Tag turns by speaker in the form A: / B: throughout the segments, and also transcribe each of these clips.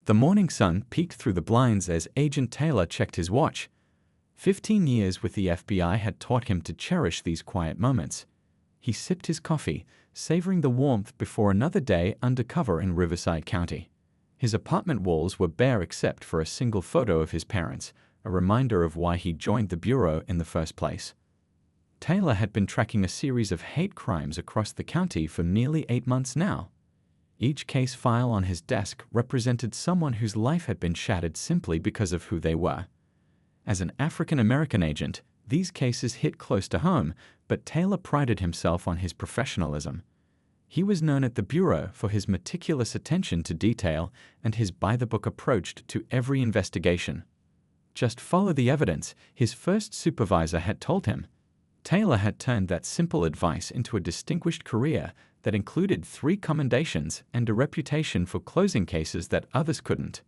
A: The morning sun peeked through the blinds as Agent Taylor checked his watch. 15 years with the FBI had taught him to cherish these quiet moments. He sipped his coffee, savoring the warmth before another day undercover in Riverside County. His apartment walls were bare except for a single photo of his parents, a reminder of why he joined the Bureau in the first place. Taylor had been tracking a series of hate crimes across the county for nearly 8 months now. Each case file on his desk represented someone whose life had been shattered simply because of who they were. As an African-American agent, these cases hit close to home, but Taylor prided himself on his professionalism. He was known at the Bureau for his meticulous attention to detail and his by-the-book approach to every investigation. Just follow the evidence, his first supervisor had told him. Taylor had turned that simple advice into a distinguished career that included 3 commendations and a reputation for closing cases that others couldn't.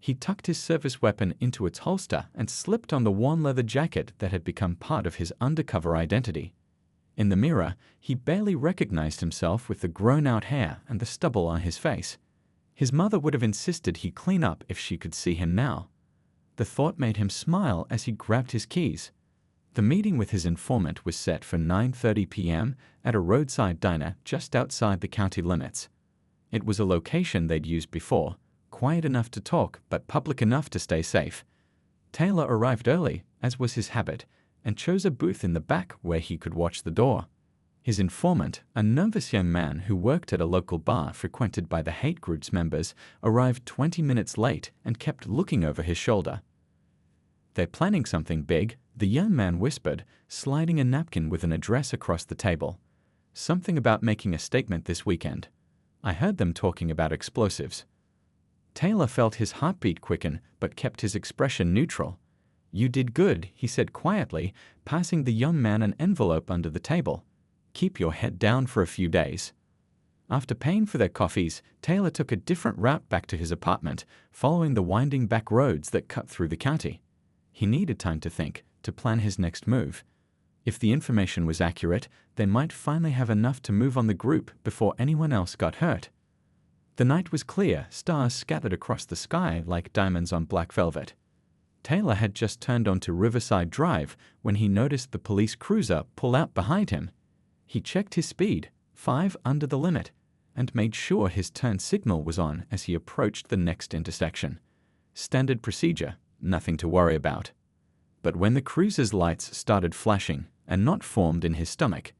A: He tucked his service weapon into its holster and slipped on the worn leather jacket that had become part of his undercover identity. In the mirror, he barely recognized himself with the grown-out hair and the stubble on his face. His mother would have insisted he clean up if she could see him now. The thought made him smile as he grabbed his keys. The meeting with his informant was set for 9:30 p.m. at a roadside diner just outside the county limits. It was a location they'd used before, quiet enough to talk but public enough to stay safe. Taylor arrived early, as was his habit, and chose a booth in the back where he could watch the door. His informant, a nervous young man who worked at a local bar frequented by the hate group's members, arrived 20 minutes late and kept looking over his shoulder. "They're planning something big," the young man whispered, sliding a napkin with an address across the table. "Something about making a statement this weekend. I heard them talking about explosives." Taylor felt his heartbeat quicken but kept his expression neutral. "You did good," he said quietly, passing the young man an envelope under the table. "Keep your head down for a few days." After paying for their coffees, Taylor took a different route back to his apartment, following the winding back roads that cut through the county. He needed time to think, to plan his next move. If the information was accurate, they might finally have enough to move on the group before anyone else got hurt. The night was clear, stars scattered across the sky like diamonds on black velvet. Taylor had just turned onto Riverside Drive when he noticed the police cruiser pull out behind him. He checked his speed, 5 under the limit, and made sure his turn signal was on as he approached the next intersection. Standard procedure, nothing to worry about. But when the cruiser's lights started flashing, a knot formed in his stomach.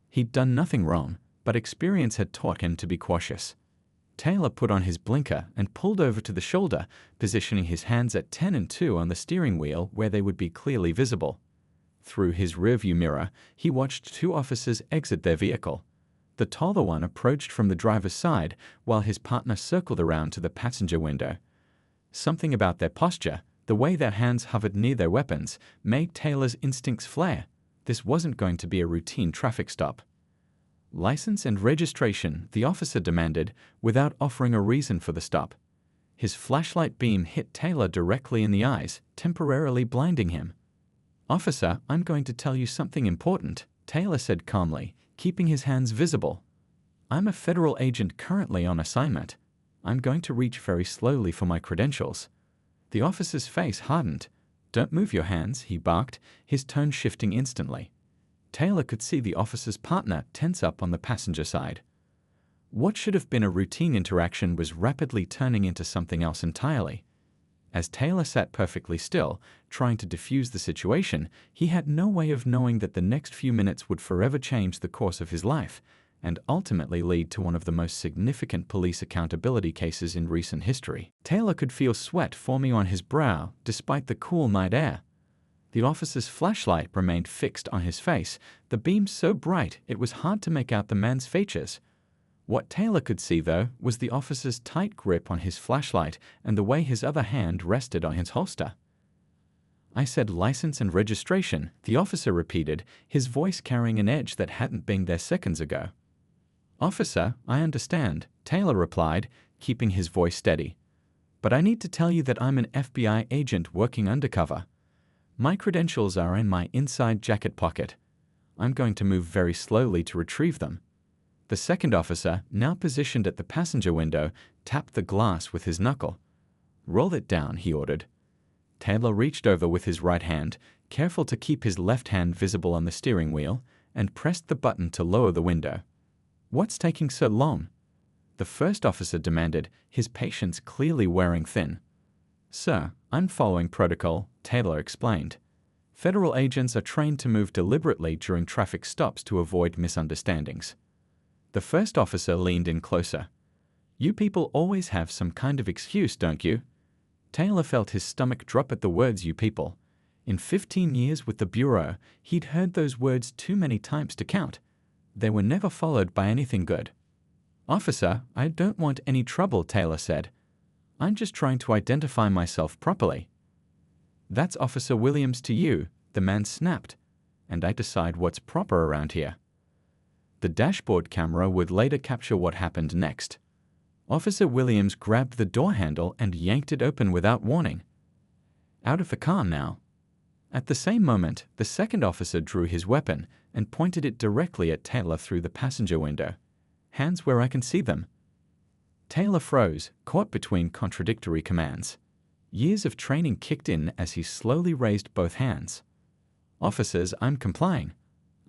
A: He'd done nothing wrong, but experience had taught him to be cautious. Taylor put on his blinker and pulled over to the shoulder, positioning his hands at 10 and 2 on the steering wheel where they would be clearly visible. Through his rearview mirror, he watched 2 officers exit their vehicle. The taller one approached from the driver's side, while his partner circled around to the passenger window. Something about their posture, the way their hands hovered near their weapons, made Taylor's instincts flare. This wasn't going to be a routine traffic stop. "License and registration," the officer demanded, without offering a reason for the stop. His flashlight beam hit Taylor directly in the eyes, temporarily blinding him. "Officer, I'm going to tell you something important," Taylor said calmly, keeping his hands visible. "I'm a federal agent currently on assignment. I'm going to reach very slowly for my credentials." The officer's face hardened. "Don't move your hands," he barked, his tone shifting instantly. Taylor could see the officer's partner tense up on the passenger side. What should have been a routine interaction was rapidly turning into something else entirely. As Taylor sat perfectly still, trying to defuse the situation, he had no way of knowing that the next few minutes would forever change the course of his life, and ultimately lead to one of the most significant police accountability cases in recent history. Taylor could feel sweat forming on his brow, despite the cool night air. The officer's flashlight remained fixed on his face, the beam so bright it was hard to make out the man's features. What Taylor could see, though, was the officer's tight grip on his flashlight and the way his other hand rested on his holster. "I said license and registration," the officer repeated, his voice carrying an edge that hadn't been there seconds ago. "Officer, I understand," Taylor replied, keeping his voice steady. "But I need to tell you that I'm an FBI agent working undercover. My credentials are in my inside jacket pocket. I'm going to move very slowly to retrieve them." The second officer, now positioned at the passenger window, tapped the glass with his knuckle. Roll it down, he ordered. Taylor reached over with his right hand, careful to keep his left hand visible on the steering wheel, and pressed the button to lower the window. What's taking so long? The first officer demanded, his patience clearly wearing thin. Sir, I'm following protocol, Taylor explained. Federal agents are trained to move deliberately during traffic stops to avoid misunderstandings. The first officer leaned in closer. You people always have some kind of excuse, don't you? Taylor felt his stomach drop at the words "you people." In 15 years with the Bureau, he'd heard those words too many times to count. They were never followed by anything good. Officer, I don't want any trouble, Taylor said. I'm just trying to identify myself properly. That's Officer Williams to you, the man snapped. And I decide what's proper around here. The dashboard camera would later capture what happened next. Officer Williams grabbed the door handle and yanked it open without warning. Out of the car now. At the same moment, the second officer drew his weapon and pointed it directly at Taylor through the passenger window. Hands where I can see them. Taylor froze, caught between contradictory commands. Years of training kicked in as he slowly raised both hands. Officers, I'm complying.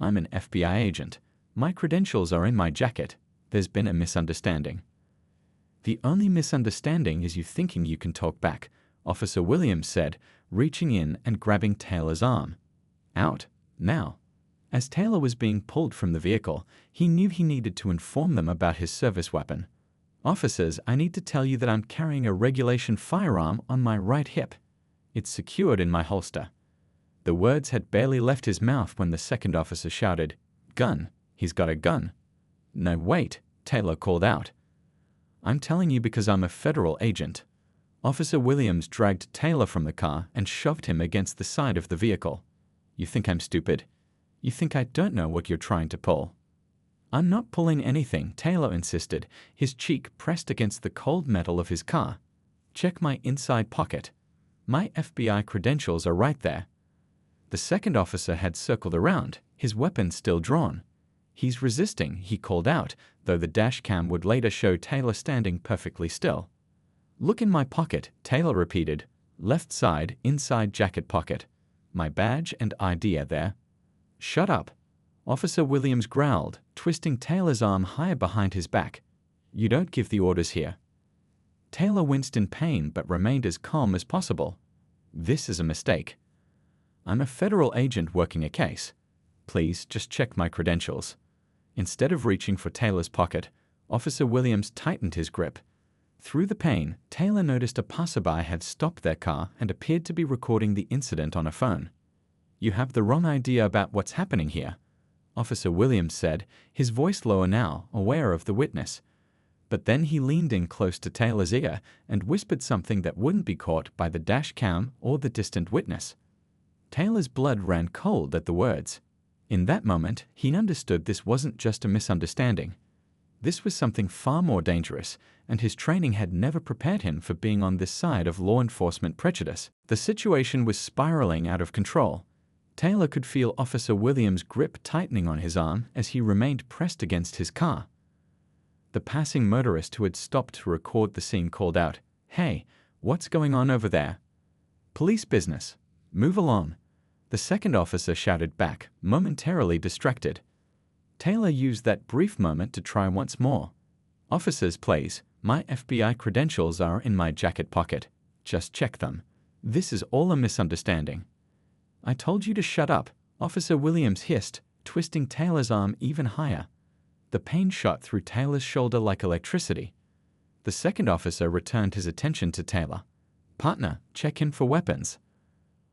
A: I'm an FBI agent. My credentials are in my jacket. There's been a misunderstanding. The only misunderstanding is you thinking you can talk back, Officer Williams said, reaching in and grabbing Taylor's arm. Out, now. As Taylor was being pulled from the vehicle, he knew he needed to inform them about his service weapon. Officers, I need to tell you that I'm carrying a regulation firearm on my right hip. It's secured in my holster. The words had barely left his mouth when the second officer shouted, Gun, he's got a gun. No, wait, Taylor called out. I'm telling you because I'm a federal agent. Officer Williams dragged Taylor from the car and shoved him against the side of the vehicle. You think I'm stupid? You think I don't know what you're trying to pull? I'm not pulling anything, Taylor insisted, his cheek pressed against the cold metal of his car. Check my inside pocket. My FBI credentials are right there. The second officer had circled around, his weapon still drawn. He's resisting, he called out, though the dash cam would later show Taylor standing perfectly still. Look in my pocket, Taylor repeated. Left side, inside jacket pocket. My badge and ID are there. Shut up. Officer Williams growled, twisting Taylor's arm higher behind his back. You don't give the orders here. Taylor winced in pain but remained as calm as possible. This is a mistake. I'm a federal agent working a case. Please just check my credentials. Instead of reaching for Taylor's pocket, Officer Williams tightened his grip. Through the pain, Taylor noticed a passerby had stopped their car and appeared to be recording the incident on a phone. You have the wrong idea about what's happening here, Officer Williams said, his voice lower now, aware of the witness. But then he leaned in close to Taylor's ear and whispered something that wouldn't be caught by the dash cam or the distant witness. Taylor's blood ran cold at the words. In that moment, he understood this wasn't just a misunderstanding. This was something far more dangerous, and his training had never prepared him for being on this side of law enforcement prejudice. The situation was spiraling out of control. Taylor could feel Officer Williams' grip tightening on his arm as he remained pressed against his car. The passing motorist who had stopped to record the scene called out, Hey, what's going on over there? Police business. Move along. The second officer shouted back, momentarily distracted. Taylor used that brief moment to try once more. Officers, please. My FBI credentials are in my jacket pocket. Just check them. This is all a misunderstanding. I told you to shut up, Officer Williams hissed, twisting Taylor's arm even higher. The pain shot through Taylor's shoulder like electricity. The second officer returned his attention to Taylor. Partner, check in for weapons.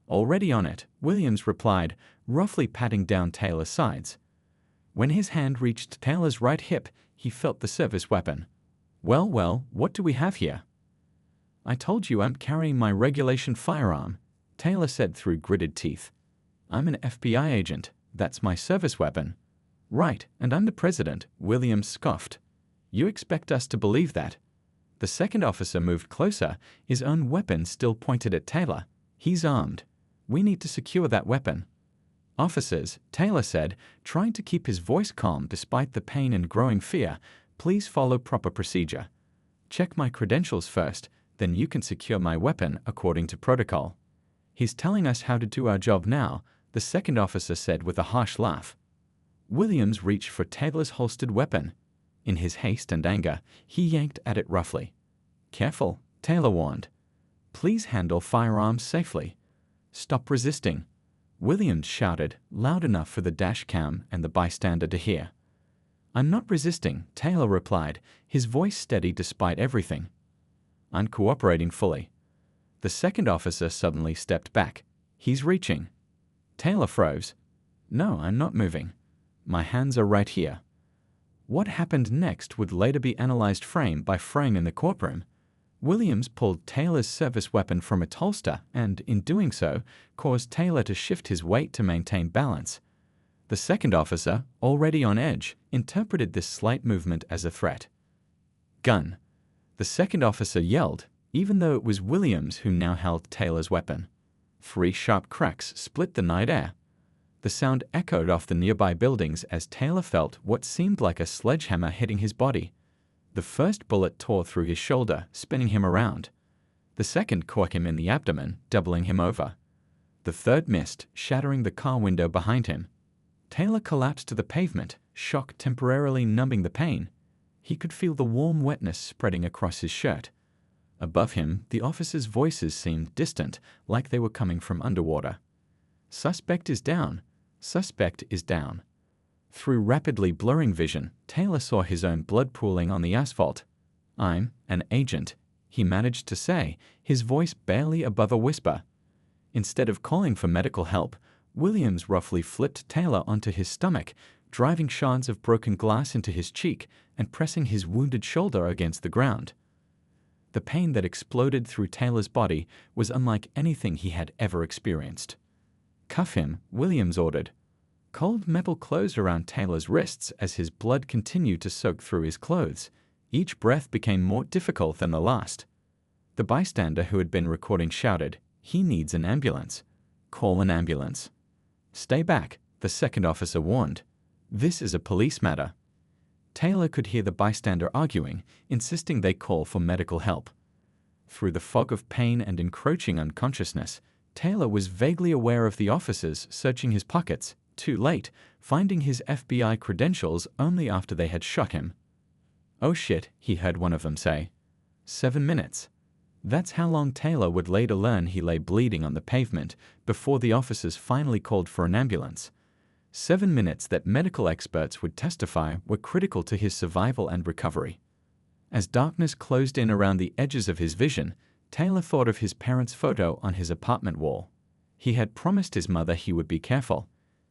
A: Already on it, Williams replied, roughly patting down Taylor's sides. When his hand reached Taylor's right hip, he felt the service weapon. Well, what do we have here? I told you I'm carrying my regulation firearm, Taylor said through gritted teeth. I'm an FBI agent. That's my service weapon. Right, and I'm the president, Williams scoffed. You expect us to believe that? The second officer moved closer, his own weapon still pointed at Taylor. He's armed. We need to secure that weapon. Officers, Taylor said, trying to keep his voice calm despite the pain and growing fear, please follow proper procedure. Check my credentials first, Then you can secure my weapon according to protocol. He's telling us how to do our job now, the second officer said with a harsh laugh. Williams reached for Taylor's holstered weapon. In his haste and anger, he yanked at it roughly. Careful, Taylor warned. Please handle firearms safely. Stop resisting, Williams shouted, loud enough for the dash cam and the bystander to hear. I'm not resisting, Taylor replied, his voice steady despite everything. I'm cooperating fully. The second officer suddenly stepped back. He's reaching. Taylor froze. No, I'm not moving. My hands are right here. What happened next would later be analyzed frame by frame in the courtroom. Williams pulled Taylor's service weapon from its holster and, in doing so, caused Taylor to shift his weight to maintain balance. The second officer, already on edge, interpreted this slight movement as a threat. Gun. The second officer yelled, even though it was Williams who now held Taylor's weapon. 3 sharp cracks split the night air. The sound echoed off the nearby buildings as Taylor felt what seemed like a sledgehammer hitting his body. The first bullet tore through his shoulder, spinning him around. The second caught him in the abdomen, doubling him over. The third missed, shattering the car window behind him. Taylor collapsed to the pavement, shock temporarily numbing the pain. He could feel the warm wetness spreading across his shirt. Above him, the officers' voices seemed distant, like they were coming from underwater. Suspect is down. Suspect is down. Through rapidly blurring vision, Taylor saw his own blood pooling on the asphalt. I'm an agent, he managed to say, his voice barely above a whisper. Instead of calling for medical help, Williams roughly flipped Taylor onto his stomach, driving shards of broken glass into his cheek and pressing his wounded shoulder against the ground. The pain that exploded through Taylor's body was unlike anything he had ever experienced. Cuff him, Williams ordered. Cold metal closed around Taylor's wrists as his blood continued to soak through his clothes. Each breath became more difficult than the last. The bystander who had been recording shouted, "He needs an ambulance. Call an ambulance." "Stay back," the second officer warned. "This is a police matter." Taylor could hear the bystander arguing, insisting they call for medical help. Through the fog of pain and encroaching unconsciousness, Taylor was vaguely aware of the officers searching his pockets, too late, finding his FBI credentials only after they had shot him. "Oh shit," he heard one of them say. 7 minutes. That's how long Taylor would later learn he lay bleeding on the pavement before the officers finally called for an ambulance. 7 minutes that medical experts would testify were critical to his survival and recovery. As darkness closed in around the edges of his vision, Taylor thought of his parents' photo on his apartment wall. He had promised his mother he would be careful.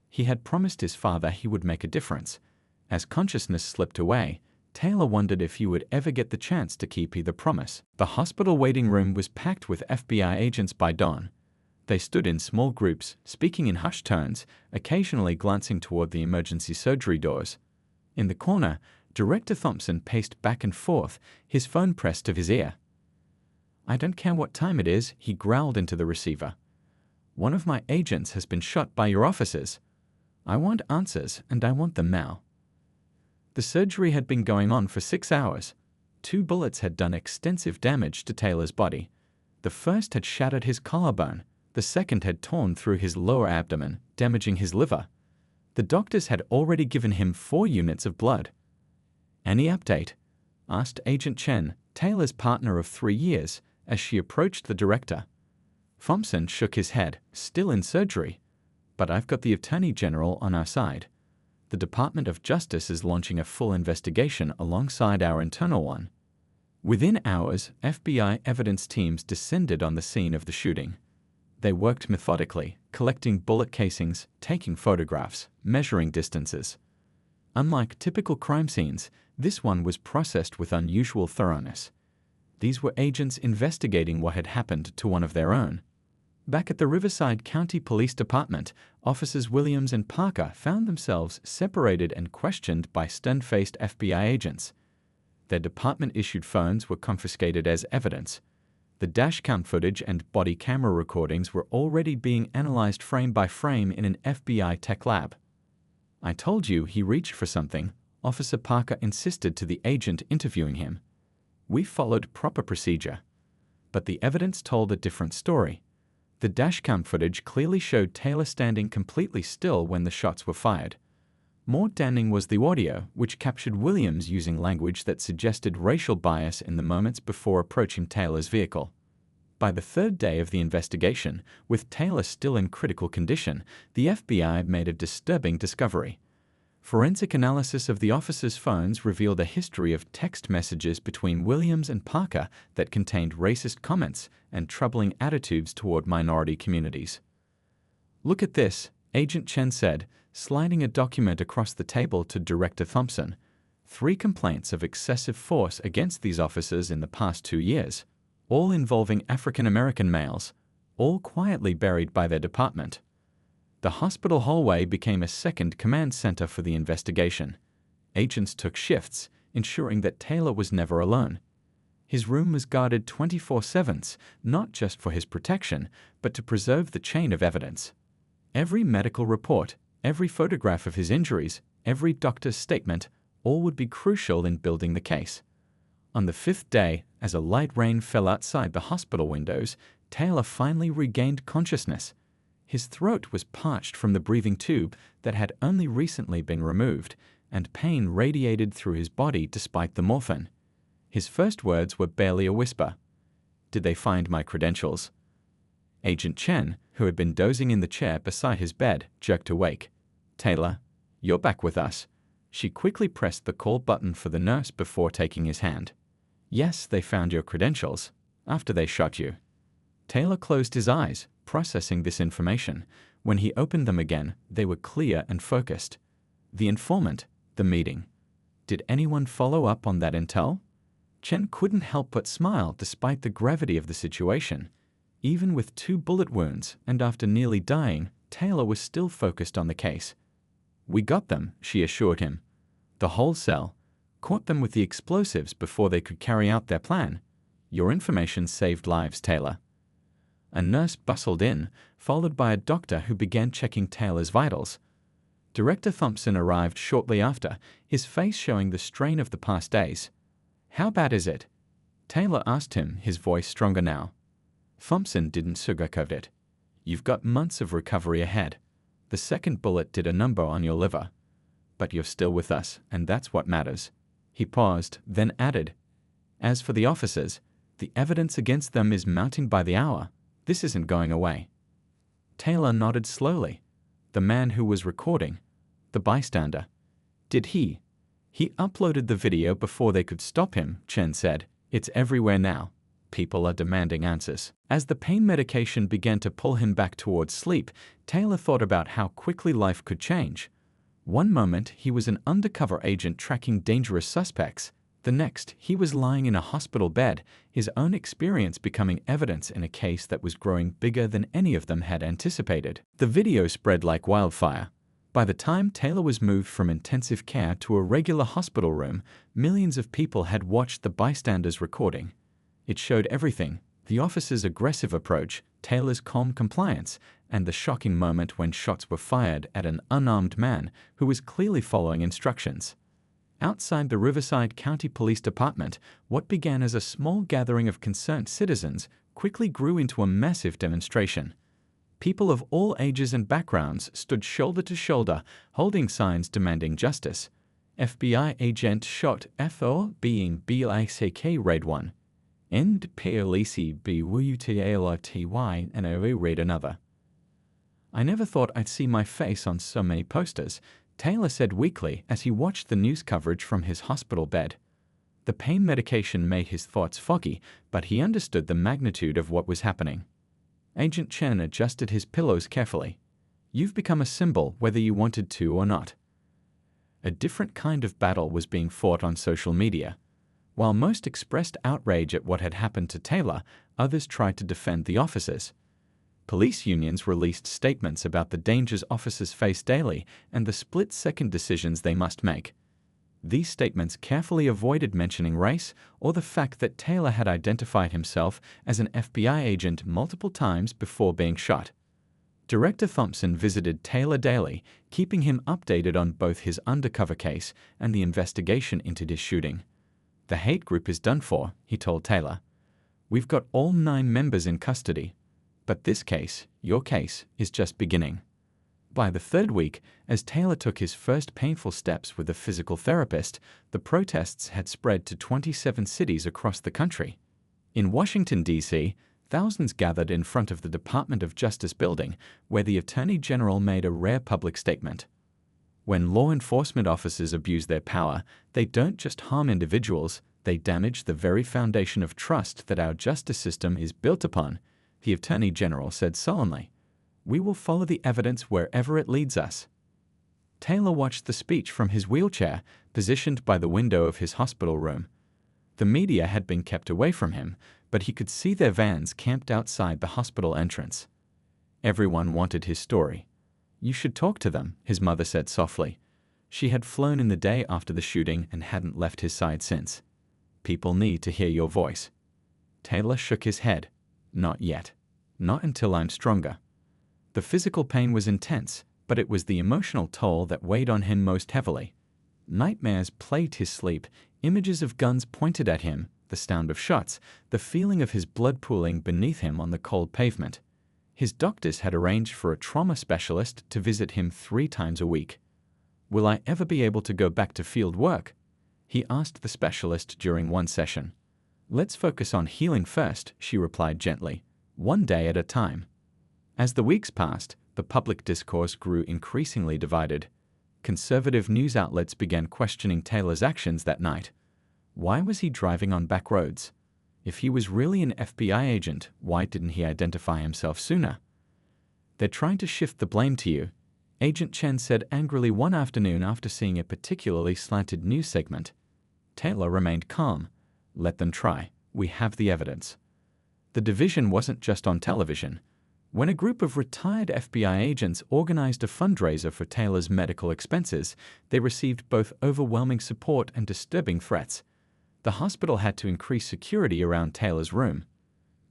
A: He had promised his father he would make a difference. As consciousness slipped away, Taylor wondered if he would ever get the chance to keep either promise. The hospital waiting room was packed with FBI agents by dawn. They stood in small groups, speaking in hushed tones, occasionally glancing toward the emergency surgery doors. In the corner, Director Thompson paced back and forth, his phone pressed to his ear. "I don't care what time it is," he growled into the receiver. "One of my agents has been shot by your officers. I want answers, and I want them now." The surgery had been going on for 6 hours. 2 bullets had done extensive damage to Taylor's body. The first had shattered his collarbone. The second had torn through his lower abdomen, damaging his liver. The doctors had already given him 4 units of blood. "Any update?" asked Agent Chen, Taylor's partner of 3 years, as she approached the director. Thompson shook his head, still in surgery. "But I've got the Attorney General on our side. The Department of Justice is launching a full investigation alongside our internal one." Within hours, FBI evidence teams descended on the scene of the shooting. They worked methodically, collecting bullet casings, taking photographs, measuring distances. Unlike typical crime scenes, this one was processed with unusual thoroughness. These were agents investigating what had happened to one of their own. Back at the Riverside County Police Department, Officers Williams and Parker found themselves separated and questioned by stern-faced FBI agents. Their department-issued phones were confiscated as evidence. The dashcam footage and body camera recordings were already being analyzed frame by frame in an FBI tech lab. "I told you he reached for something," Officer Parker insisted to the agent interviewing him. "We followed proper procedure." But the evidence told a different story. The dashcam footage clearly showed Taylor standing completely still when the shots were fired. More damning was the audio, which captured Williams using language that suggested racial bias in the moments before approaching Taylor's vehicle. By the third day of the investigation, with Taylor still in critical condition, the FBI made a disturbing discovery. Forensic analysis of the officers' phones revealed a history of text messages between Williams and Parker that contained racist comments and troubling attitudes toward minority communities. "Look at this," Agent Chen said, sliding a document across the table to Director Thompson. 3 complaints of excessive force against these officers in the past 2 years, all involving African American males, all quietly buried by their department. The hospital hallway became a second command center for the investigation. Agents took shifts, ensuring that Taylor was never alone. His room was guarded 24/7, not just for his protection, but to preserve the chain of evidence. Every medical report, every photograph of his injuries, every doctor's statement, all would be crucial in building the case. On the 5th day, as a light rain fell outside the hospital windows, Taylor finally regained consciousness. His throat was parched from the breathing tube that had only recently been removed, and pain radiated through his body despite the morphine. His first words were barely a whisper. "Did they find my credentials?" Agent Chen, who had been dozing in the chair beside his bed, jerked awake. "Taylor, you're back with us." She quickly pressed the call button for the nurse before taking his hand. "Yes, they found your credentials after they shot you." Taylor closed his eyes, processing this information. When he opened them again, they were clear and focused. The informant, the meeting. Did anyone follow up on that intel? Chen couldn't help but smile despite the gravity of the situation. Even with 2 bullet wounds and after nearly dying, Taylor was still focused on the case. "We got them," she assured him. "The whole cell. Caught them with the explosives before they could carry out their plan. Your information saved lives, Taylor." A nurse bustled in, followed by a doctor who began checking Taylor's vitals. Director Thompson arrived shortly after, his face showing the strain of the past days. "How bad is it?" Taylor asked him, his voice stronger now. Thompson didn't sugarcoat it. "You've got months of recovery ahead. The second bullet did a number on your liver. But you're still with us, and that's what matters." He paused, then added, "As for the officers, the evidence against them is mounting by the hour. This isn't going away." Taylor nodded slowly. The man who was recording, the bystander. Did he? "He uploaded the video before they could stop him," Chen said. "It's everywhere now. People are demanding answers." As the pain medication began to pull him back towards sleep, Taylor thought about how quickly life could change. One moment, he was an undercover agent tracking dangerous suspects. The next, he was lying in a hospital bed, his own experience becoming evidence in a case that was growing bigger than any of them had anticipated. The video spread like wildfire. By the time Taylor was moved from intensive care to a regular hospital room, millions of people had watched the bystanders' recording. It showed everything: the officer's aggressive approach, Taylor's calm compliance, and the shocking moment when shots were fired at an unarmed man who was clearly following instructions. Outside the Riverside County Police Department, what began as a small gathering of concerned citizens quickly grew into a massive demonstration. People of all ages and backgrounds stood shoulder to shoulder, holding signs demanding justice. "FBI agent shot FO being BICK Raid 1. End PLEC BWTALTY and I read another." "I never thought I'd see my face on so many posters," Taylor said weakly as he watched the news coverage from his hospital bed. The pain medication made his thoughts foggy, but he understood the magnitude of what was happening. Agent Chen adjusted his pillows carefully. "You've become a symbol whether you wanted to or not." A different kind of battle was being fought on social media. While most expressed outrage at what had happened to Taylor, others tried to defend the officers. Police unions released statements about the dangers officers face daily and the split-second decisions they must make. These statements carefully avoided mentioning race or the fact that Taylor had identified himself as an FBI agent multiple times before being shot. Director Thompson visited Taylor daily, keeping him updated on both his undercover case and the investigation into this shooting. "The hate group is done for," he told Taylor. We've got all 9 members in custody. But this case, your case, is just beginning. By the 3rd week, as Taylor took his first painful steps with a physical therapist, the protests had spread to 27 cities across the country. In Washington, D.C., thousands gathered in front of the Department of Justice building, where the Attorney General made a rare public statement. When law enforcement officers abuse their power, they don't just harm individuals, they damage the very foundation of trust that our justice system is built upon, the Attorney General said sullenly. We will follow the evidence wherever it leads us. Taylor watched the speech from his wheelchair, positioned by the window of his hospital room. The media had been kept away from him, but he could see their vans camped outside the hospital entrance. Everyone wanted his story. You should talk to them, his mother said softly. She had flown in the day after the shooting and hadn't left his side since. People need to hear your voice. Taylor shook his head. Not yet. Not until I'm stronger. The physical pain was intense, but it was the emotional toll that weighed on him most heavily. Nightmares plagued his sleep, images of guns pointed at him, the sound of shots, the feeling of his blood pooling beneath him on the cold pavement. His doctors had arranged for a trauma specialist to visit him 3 times a week. Will I ever be able to go back to field work? He asked the specialist during one session. Let's focus on healing first, she replied gently, one day at a time. As the weeks passed, the public discourse grew increasingly divided. Conservative news outlets began questioning Taylor's actions that night. Why was he driving on back roads? If he was really an FBI agent, why didn't he identify himself sooner? They're trying to shift the blame to you, Agent Chen said angrily one afternoon after seeing a particularly slanted news segment. Taylor remained calm. Let them try. We have the evidence. The division wasn't just on television. When a group of retired FBI agents organized a fundraiser for Taylor's medical expenses, they received both overwhelming support and disturbing threats. The hospital had to increase security around Taylor's room.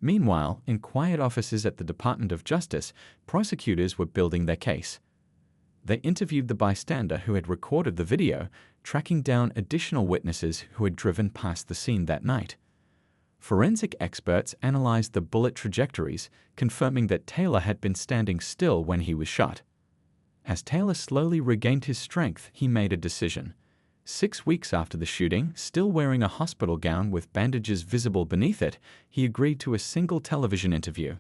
A: Meanwhile, in quiet offices at the Department of Justice, prosecutors were building their case. They interviewed the bystander who had recorded the video, tracking down additional witnesses who had driven past the scene that night. Forensic experts analyzed the bullet trajectories, confirming that Taylor had been standing still when he was shot. As Taylor slowly regained his strength, he made a decision. 6 weeks after the shooting, still wearing a hospital gown with bandages visible beneath it, he agreed to a single television interview.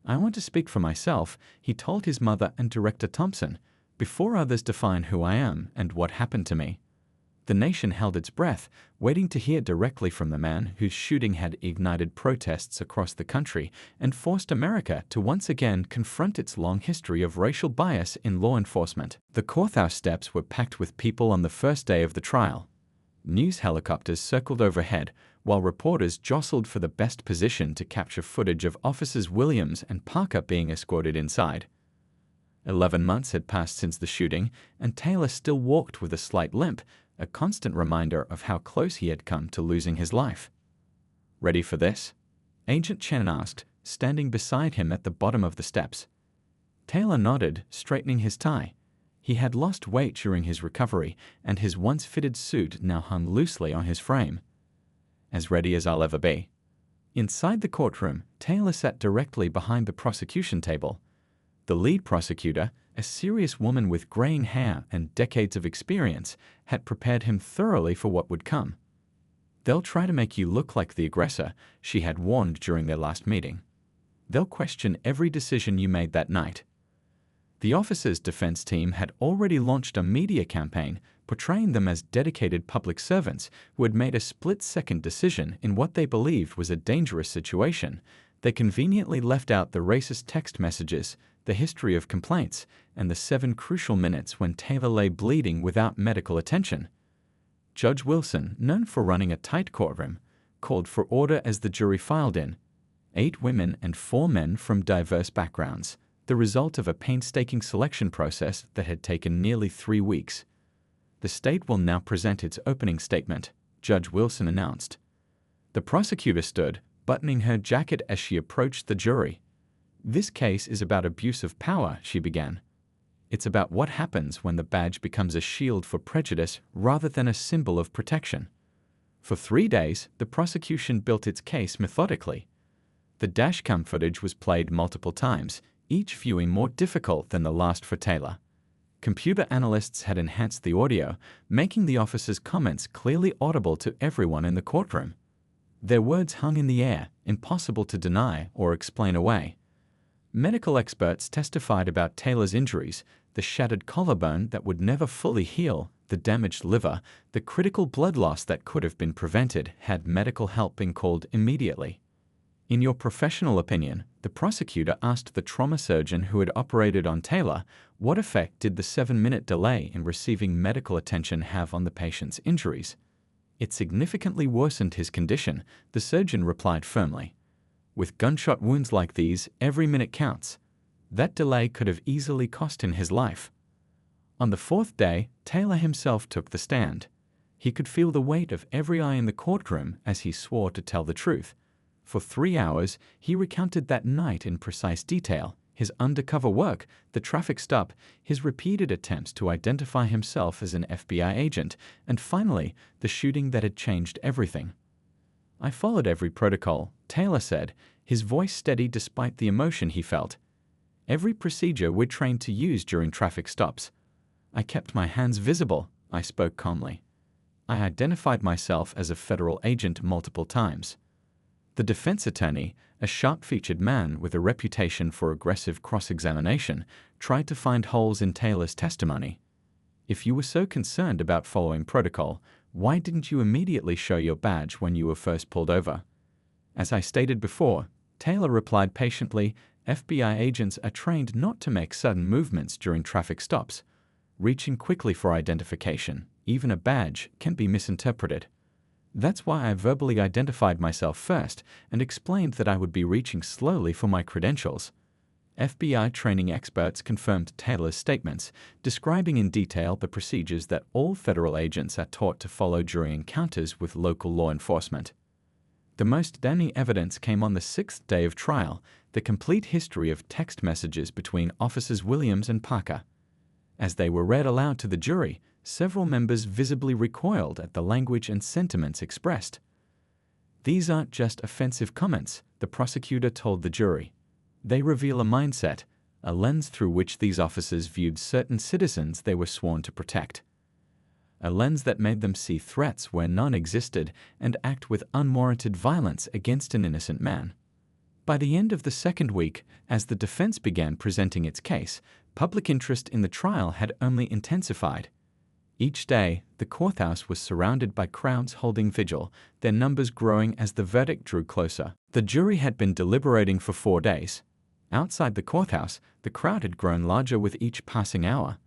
A: I want to speak for myself, he told his mother and director Thompson, before others define who I am and what happened to me. The nation held its breath, waiting to hear directly from the man whose shooting had ignited protests across the country and forced America to once again confront its long history of racial bias in law enforcement. The courthouse steps were packed with people on the first day of the trial. News helicopters circled overhead, while reporters jostled for the best position to capture footage of Officers Williams and Parker being escorted inside. 11 months had passed since the shooting, and Taylor still walked with a slight limp, a constant reminder of how close he had come to losing his life. Ready for this? Agent Chen asked, standing beside him at the bottom of the steps. Taylor nodded, straightening his tie. He had lost weight during his recovery, and his once fitted suit now hung loosely on his frame. As ready as I'll ever be. Inside the courtroom, Taylor sat directly behind the prosecution table. The lead prosecutor, a serious woman with graying hair and decades of experience, had prepared him thoroughly for what would come. They'll try to make you look like the aggressor, she had warned during their last meeting. They'll question every decision you made that night. The officers' defense team had already launched a media campaign portraying them as dedicated public servants who had made a split-second decision in what they believed was a dangerous situation. They conveniently left out the racist text messages, the history of complaints, and the 7 crucial minutes when Taylor lay bleeding without medical attention. Judge Wilson, known for running a tight courtroom, called for order as the jury filed in. 8 women and 4 men from diverse backgrounds, the result of a painstaking selection process that had taken nearly 3 weeks. The state will now present its opening statement, Judge Wilson announced. The prosecutor stood, buttoning her jacket as she approached the jury. This case is about abuse of power, she began. It's about what happens when the badge becomes a shield for prejudice rather than a symbol of protection. For 3 days, the prosecution built its case methodically. The dashcam footage was played multiple times, each viewing more difficult than the last for Taylor. Computer analysts had enhanced the audio, making the officer's comments clearly audible to everyone in the courtroom. Their words hung in the air, impossible to deny or explain away. Medical experts testified about Taylor's injuries, the shattered collarbone that would never fully heal, the damaged liver, the critical blood loss that could have been prevented had medical help been called immediately. In your professional opinion, the prosecutor asked the trauma surgeon who had operated on Taylor, what effect did the 7-minute delay in receiving medical attention have on the patient's injuries? It significantly worsened his condition, the surgeon replied firmly. With gunshot wounds like these, every minute counts. That delay could have easily cost him his life. On the 4th day, Taylor himself took the stand. He could feel the weight of every eye in the courtroom as he swore to tell the truth. For 3 hours, he recounted that night in precise detail, his undercover work, the traffic stop, his repeated attempts to identify himself as an FBI agent, and finally, the shooting that had changed everything. I followed every protocol, Taylor said, his voice steady despite the emotion he felt. Every procedure we're trained to use during traffic stops. I kept my hands visible, I spoke calmly. I identified myself as a federal agent multiple times. The defense attorney, a sharp-featured man with a reputation for aggressive cross-examination, tried to find holes in Taylor's testimony. If you were so concerned about following protocol, why didn't you immediately show your badge when you were first pulled over? As I stated before, Taylor replied patiently, FBI agents are trained not to make sudden movements during traffic stops. Reaching quickly for identification, even a badge, can be misinterpreted. That's why I verbally identified myself first and explained that I would be reaching slowly for my credentials. FBI training experts confirmed Taylor's statements, describing in detail the procedures that all federal agents are taught to follow during encounters with local law enforcement. The most damning evidence came on the 6th day of trial, the complete history of text messages between Officers Williams and Parker. As they were read aloud to the jury, several members visibly recoiled at the language and sentiments expressed. These aren't just offensive comments, the prosecutor told the jury. They reveal a mindset, a lens through which these officers viewed certain citizens they were sworn to protect. A lens that made them see threats where none existed and act with unwarranted violence against an innocent man. By the end of the 2nd week, as the defense began presenting its case, public interest in the trial had only intensified. Each day, the courthouse was surrounded by crowds holding vigil, their numbers growing as the verdict drew closer. The jury had been deliberating for 4 days. Outside the courthouse, the crowd had grown larger with each passing hour.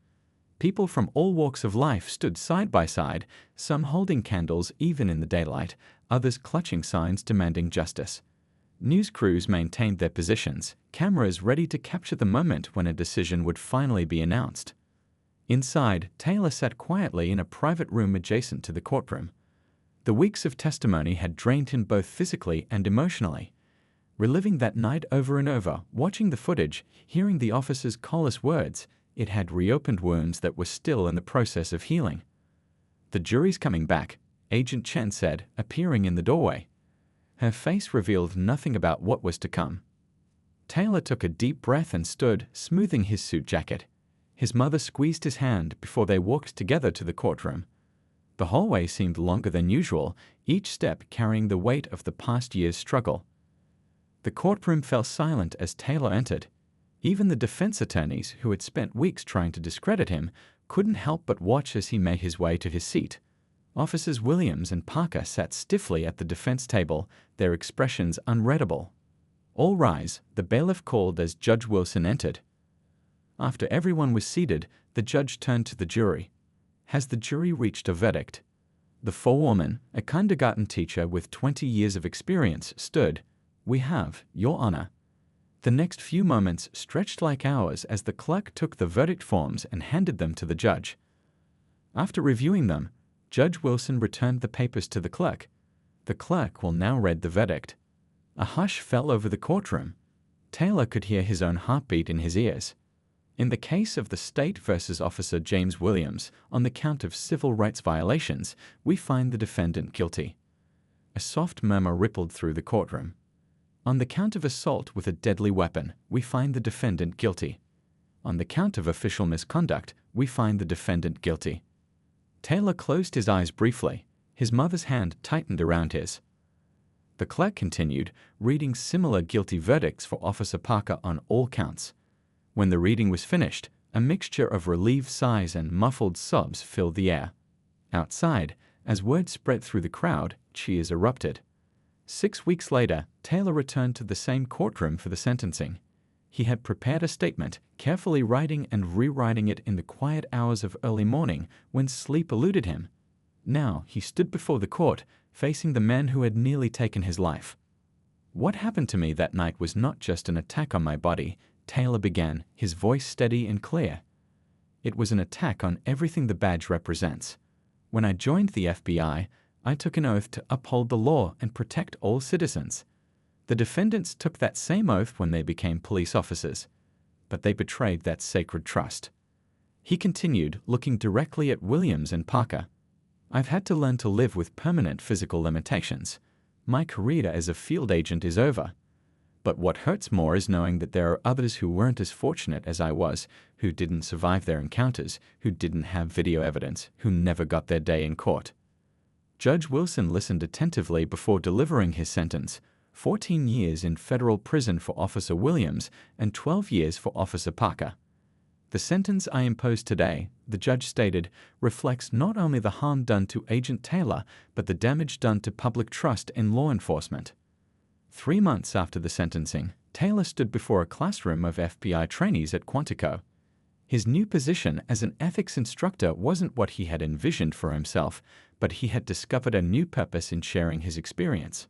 A: People from all walks of life stood side by side, some holding candles even in the daylight, others clutching signs demanding justice. News crews maintained their positions, cameras ready to capture the moment when a decision would finally be announced. Inside, Taylor sat quietly in a private room adjacent to the courtroom. The weeks of testimony had drained him both physically and emotionally. Reliving that night over and over, watching the footage, hearing the officer's callous words, it had reopened wounds that were still in the process of healing. "The jury's coming back," Agent Chen said, appearing in the doorway. Her face revealed nothing about what was to come. Taylor took a deep breath and stood, smoothing his suit jacket. His mother squeezed his hand before they walked together to the courtroom. The hallway seemed longer than usual, each step carrying the weight of the past year's struggle. The courtroom fell silent as Taylor entered. Even the defense attorneys, who had spent weeks trying to discredit him, couldn't help but watch as he made his way to his seat. Officers Williams and Parker sat stiffly at the defense table, their expressions unreadable. "All rise," the bailiff called as Judge Wilson entered. After everyone was seated, the judge turned to the jury. "Has the jury reached a verdict?" The forewoman, a kindergarten teacher with 20 years of experience, stood. "We have, Your Honor." The next few moments stretched like hours as the clerk took the verdict forms and handed them to the judge. After reviewing them, Judge Wilson returned the papers to the clerk. The clerk will now read the verdict. A hush fell over the courtroom. Taylor could hear his own heartbeat in his ears. In the case of the state versus Officer James Williams, on the count of civil rights violations, we find the defendant guilty. A soft murmur rippled through the courtroom. On the count of assault with a deadly weapon, we find the defendant guilty. On the count of official misconduct, we find the defendant guilty. Taylor closed his eyes briefly. His mother's hand tightened around his. The clerk continued, reading similar guilty verdicts for Officer Parker on all counts. When the reading was finished, a mixture of relieved sighs and muffled sobs filled the air. Outside, as word spread through the crowd, cheers erupted. 6 weeks later, Taylor returned to the same courtroom for the sentencing. He had prepared a statement, carefully writing and rewriting it in the quiet hours of early morning when sleep eluded him. Now he stood before the court, facing the men who had nearly taken his life. "What happened to me that night was not just an attack on my body," Taylor began, his voice steady and clear. "It was an attack on everything the badge represents. When I joined the FBI, I took an oath to uphold the law and protect all citizens. The defendants took that same oath when they became police officers, but they betrayed that sacred trust." He continued, looking directly at Williams and Parker. "I've had to learn to live with permanent physical limitations. My career as a field agent is over. But what hurts more is knowing that there are others who weren't as fortunate as I was, who didn't survive their encounters, who didn't have video evidence, who never got their day in court." Judge Wilson listened attentively before delivering his sentence: 14 years in federal prison for Officer Williams and 12 years for Officer Parker. "The sentence I impose today," the judge stated, "reflects not only the harm done to Agent Taylor, but the damage done to public trust in law enforcement." 3 months after the sentencing, Taylor stood before a classroom of FBI trainees at Quantico. His new position as an ethics instructor wasn't what he had envisioned for himself, but he had discovered a new purpose in sharing his experience.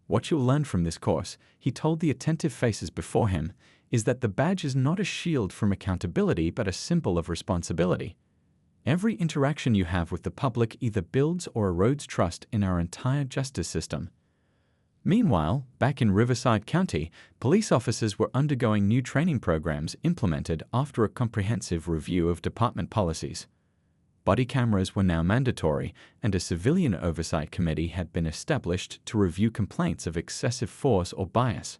A: "What you'll learn from this course," he told the attentive faces before him, "is that the badge is not a shield from accountability but a symbol of responsibility. Every interaction you have with the public either builds or erodes trust in our entire justice system." Meanwhile, back in Riverside County, police officers were undergoing new training programs implemented after a comprehensive review of department policies. Body cameras were now mandatory, and a civilian oversight committee had been established to review complaints of excessive force or bias.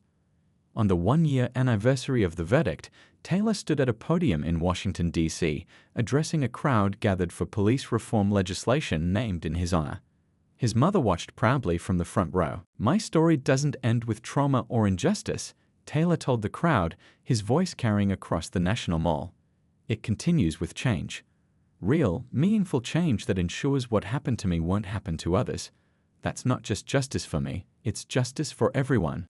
A: On the 1-year anniversary of the verdict, Taylor stood at a podium in Washington, D.C., addressing a crowd gathered for police reform legislation named in his honor. His mother watched proudly from the front row. "My story doesn't end with trauma or injustice," Taylor told the crowd, his voice carrying across the National Mall. "It continues with change. Real, meaningful change that ensures what happened to me won't happen to others. That's not just justice for me, it's justice for everyone."